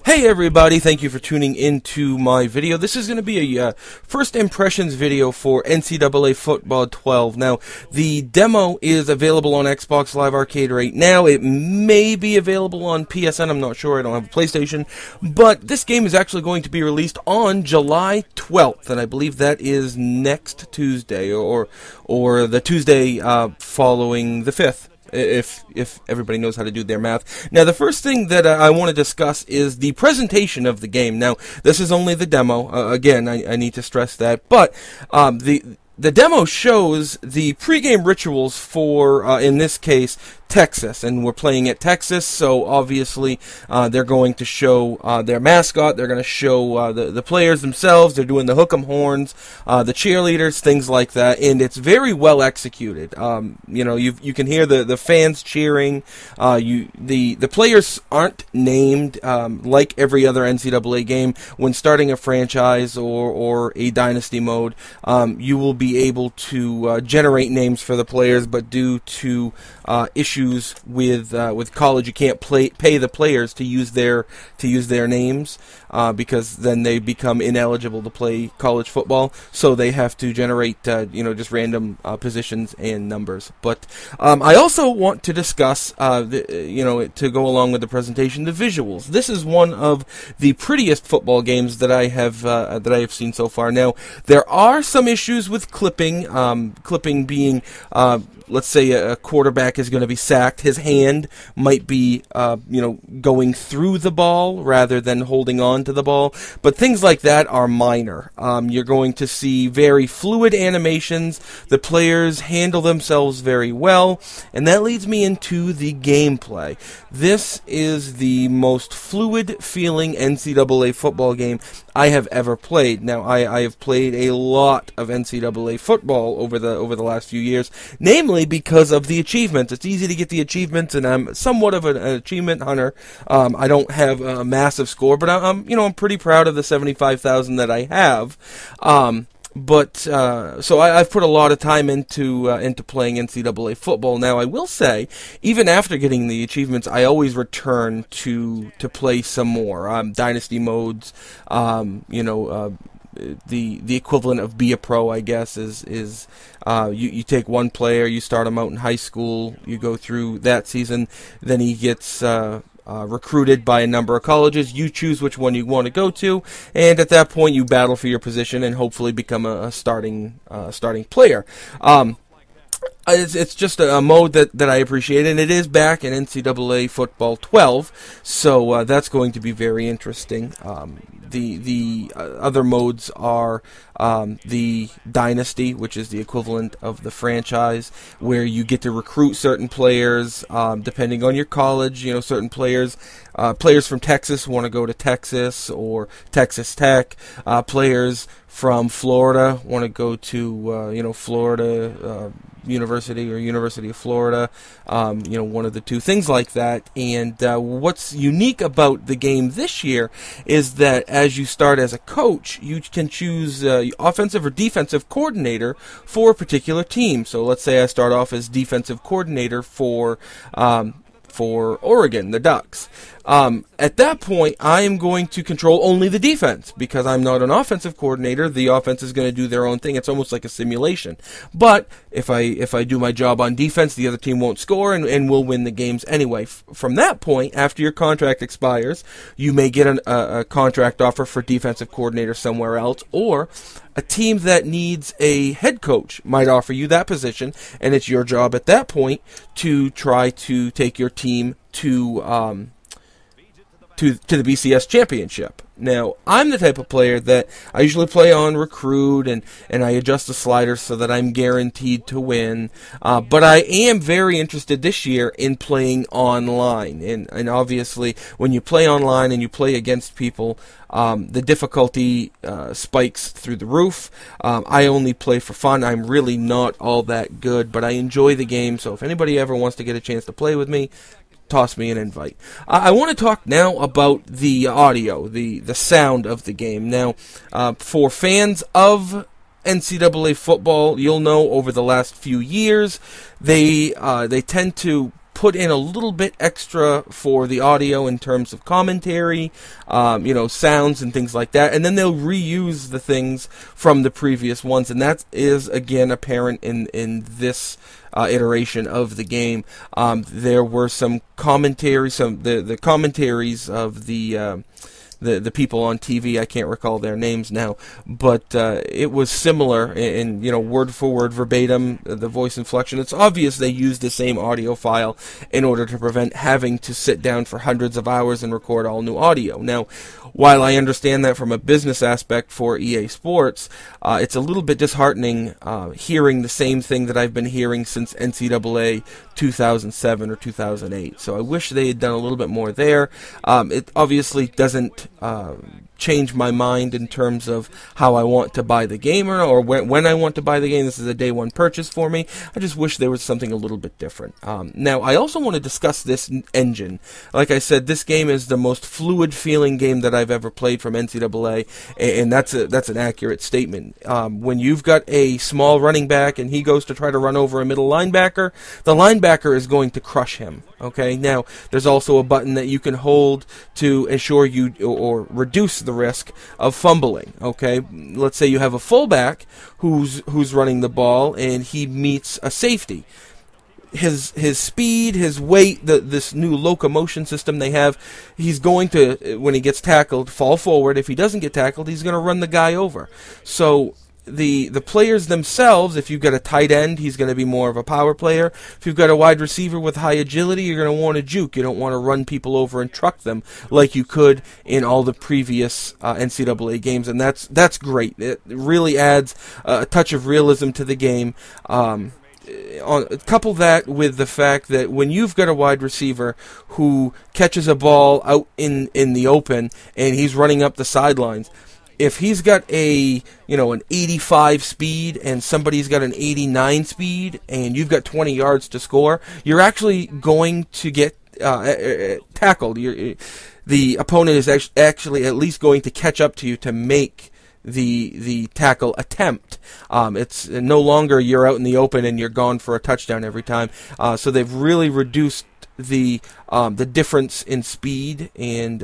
Hey everybody, thank you for tuning into my video. This is going to be a first impressions video for NCAA Football 12. Now, the demo is available on Xbox Live Arcade right now. It may be available on PSN, I'm not sure, I don't have a PlayStation. But this game is actually going to be released on July 12th, and I believe that is next Tuesday, or the Tuesday following the 5th. If everybody knows how to do their math. Now, the first thing that I want to discuss is the presentation of the game. Now, this is only the demo. Again, I need to stress that. But the demo shows the pregame rituals for, in this case, Texas, and we're playing at Texas, so obviously they're going to show their mascot, they're going to show the players themselves, they're doing the hook'em horns, the cheerleaders, things like that, and it's very well executed. You know, you can hear the fans cheering. The players aren't named like every other NCAA game. When starting a franchise or a dynasty mode, you will be able to generate names for the players, but due to issues with college, you can't pay the players to use their names because then they become ineligible to play college football. So they have to generate just random positions and numbers. But I also want to discuss to go along with the presentation, the visuals. This is one of the prettiest football games that I have seen so far. Now, there are some issues with clipping. Clipping being let's say a quarterback is going to be sacked, his hand might be, going through the ball rather than holding on to the ball. But things like that are minor. You're going to see very fluid animations. The players handle themselves very well. And that leads me into the gameplay. This is the most fluid feeling NCAA football game I have ever played. Now, I have played a lot of NCAA football over the last few years, namely because of the achievements. It's easy to get the achievements, and I'm somewhat of an achievement hunter. I don't have a massive score, but I'm pretty proud of the 75,000 that I have. So I've put a lot of time into playing NCAA football. Now, I will say, even after getting the achievements, I always return to play some more dynasty modes. The equivalent of be a pro, I guess, is you take one player, you start him out in high school, you go through that season, then he gets recruited by a number of colleges. You choose which one you want to go to, and at that point you battle for your position and hopefully become a starting player. It's just a mode that I appreciate, and it is back in NCAA Football 12, so that's going to be very interesting. The other modes are the Dynasty, which is the equivalent of the franchise, where you get to recruit certain players depending on your college. Certain players from Texas want to go to Texas or Texas Tech. Players from Florida want to go to Florida University or University of Florida, one of the two, things like that. And what's unique about the game this year is that as you start as a coach, you can choose offensive or defensive coordinator for a particular team. So let's say I start off as defensive coordinator for Oregon, the Ducks. At that point, I am going to control only the defense because I'm not an offensive coordinator. The offense is going to do their own thing. It's almost like a simulation. But if I do my job on defense, the other team won't score and we'll win the games anyway. From that point, after your contract expires, you may get a contract offer for defensive coordinator somewhere else, or a team that needs a head coach might offer you that position, and it's your job at that point to try to take your team to the BCS championship. Now, I'm the type of player that I usually play on recruit, and I adjust the sliders so that I'm guaranteed to win. But I am very interested this year in playing online. And obviously, when you play online and you play against people, the difficulty spikes through the roof. I only play for fun. I'm really not all that good, but I enjoy the game. So if anybody ever wants to get a chance to play with me, toss me an invite. I want to talk now about the audio, the sound of the game. Now, for fans of NCAA football, you'll know over the last few years, they tend to put in a little bit extra for the audio in terms of commentary, sounds and things like that, and then they'll reuse the things from the previous ones, and that is again apparent in this iteration of the game. There were some commentary, the commentaries of the people on TV. I can't recall their names now, but it was similar in word for word, verbatim, the voice inflection. It's obvious they used the same audio file in order to prevent having to sit down for hundreds of hours and record all new audio. Now, while I understand that from a business aspect for EA Sports, it's a little bit disheartening hearing the same thing that I've been hearing since NCAA 2007 or 2008. So I wish they had done a little bit more there. It obviously doesn't change my mind in terms of how I want to buy the game or when I want to buy the game. This is a day one purchase for me. I just wish there was something a little bit different. Now, I also want to discuss this engine. Like I said, this game is the most fluid feeling game that I've ever played from NCAA, and that's an accurate statement. When you've got a small running back and he goes to try to run over a middle linebacker, the linebacker is going to crush him. Okay, now there's also a button that you can hold to ensure you or reduce the risk of fumbling. Okay, let's say you have a fullback who's running the ball and he meets a safety. His speed, his weight, this new locomotion system they have, he's going to, when he gets tackled, fall forward. If he doesn't get tackled, he's going to run the guy over. So the players themselves, if you've got a tight end, he's going to be more of a power player. If you've got a wide receiver with high agility, you're going to want to juke. You don't want to run people over and truck them like you could in all the previous NCAA games, and that's great. It really adds a touch of realism to the game. Couple that with the fact that when you've got a wide receiver who catches a ball out in the open and he's running up the sidelines, if he's got an 85 speed and somebody's got an 89 speed and you've got 20 yards to score, you're actually going to get tackled. The opponent is actually at least going to catch up to you to make the tackle attempt. It's no longer you're out in the open and you're gone for a touchdown every time. So they've really reduced the difference in speed and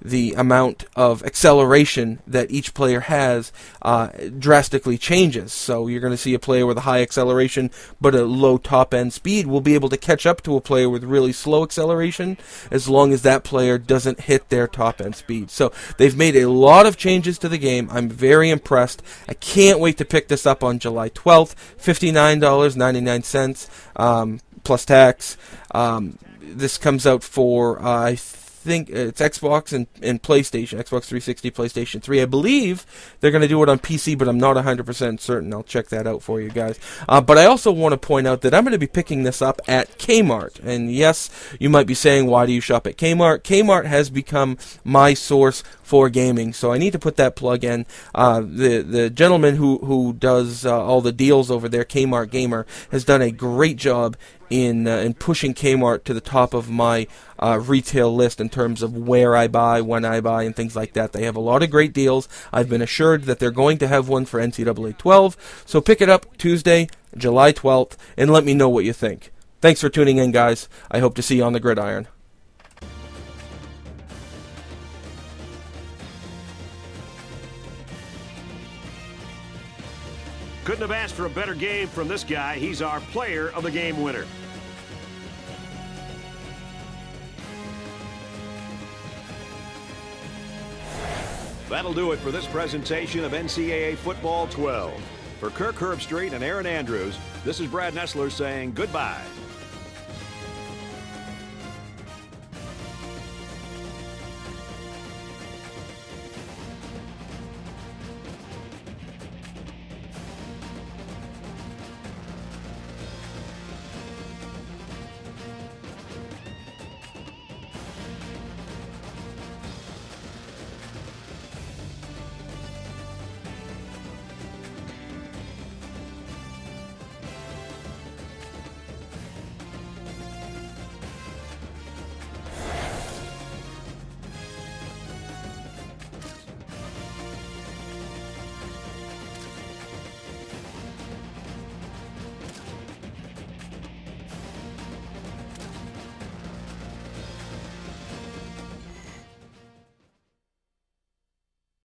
the amount of acceleration that each player has drastically changes. So you're going to see a player with a high acceleration but a low top end speed will be able to catch up to a player with really slow acceleration as long as that player doesn't hit their top end speed. So they've made a lot of changes to the game. I'm very impressed. I can't wait to pick this up on July 12th. $59.99 plus tax. This comes out for I think it's Xbox and PlayStation, Xbox 360, PlayStation 3. I believe they're going to do it on PC, but I'm not 100% certain. I'll check that out for you guys. But I also want to point out that I'm going to be picking this up at Kmart. And yes, you might be saying, why do you shop at Kmart? Kmart has become my source for gaming, so I need to put that plug in. The gentleman who does all the deals over there, Kmart Gamer, has done a great job in pushing Kmart to the top of my retail list in terms of where I buy, when I buy, and things like that. They have a lot of great deals. I've been assured that they're going to have one for NCAA 12, so pick it up Tuesday, July 12th, and let me know what you think. Thanks for tuning in, guys. I hope to see you on the gridiron. Couldn't have asked for a better game from this guy. He's our player of the game winner. That'll do it for this presentation of NCAA Football 12. For Kirk Herbstreit and Aaron Andrews, this is Brad Nessler saying goodbye.